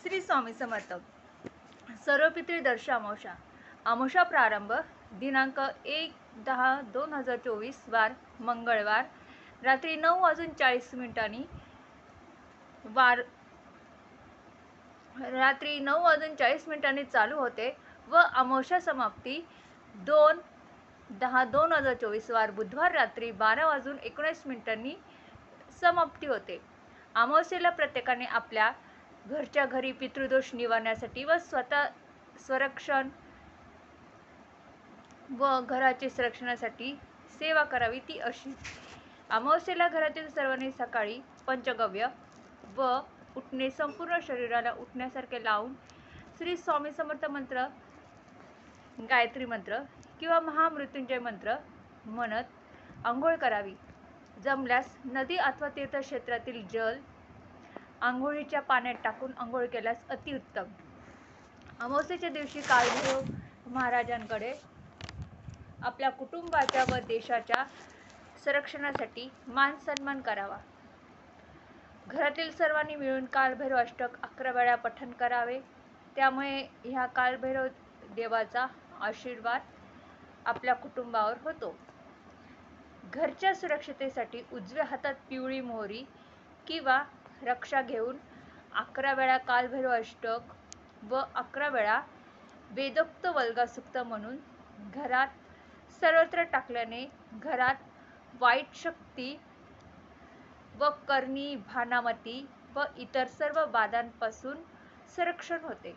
श्री स्वामी समर्थ. सर्वपितृ दर्श अमावस्या. अमावस्या प्रारंभ दिनांक 1/10/2024 वार मंगळवार रात्री 9:40 रात्री 9:40 चालू होते व अमावस्या समाप्ती 2/10/2024 वार बुधवार रात्री 12:19 समाप्ती होते. अमावस्येला प्रत्येकाने आपल्या घरच्या घरी पितृदोष निवारण्यासाठी व स्वतः संरक्षण व घराचे संरक्षणासाठी सेवा करावी ती अशी. अमावस्येला घरातील सर्वांनी सकाळी पंचगव्य व उठणे संपूर्ण शरीराला उठण्यासारखे लावून श्री स्वामी समर्थ मंत्र, गायत्री मंत्र किंवा महामृत्युंजय मंत्र म्हणत आंघोळ करावी. जमल्यास नदी अथवा तीर्थक्षेत्रातील जल आंघोळीच्या पाण्यात टाकून आंघोळ केल्यास अतिउत्तम. अमावस्येच्या दिवशी कालभैरव महाराजांकडे आपल्या कुटुंबाच्या व देशाच्या संरक्षणासाठी मान सन्मान करावा. घरातील सर्वांनी मिळून कालभैरव अष्टक 11 वेळा पठण करावे. त्यामुळे ह्या कालभैरव देवाचा आशीर्वाद आपल्या कुटुंबावर होतो. घरच्या सुरक्षतेसाठी उजव्या हातात पिवळी मोहरी किंवा रक्षा घेऊन 11 वेळा कालभैरव अष्टक व 11 वेळा वेदोक्त वल्गसूक्त म्हणून घरात सर्वत्र टाकल्याने घरात वाईट शक्ती व करणी, भानामती व इतर सर्व बाधांपासून संरक्षण होते.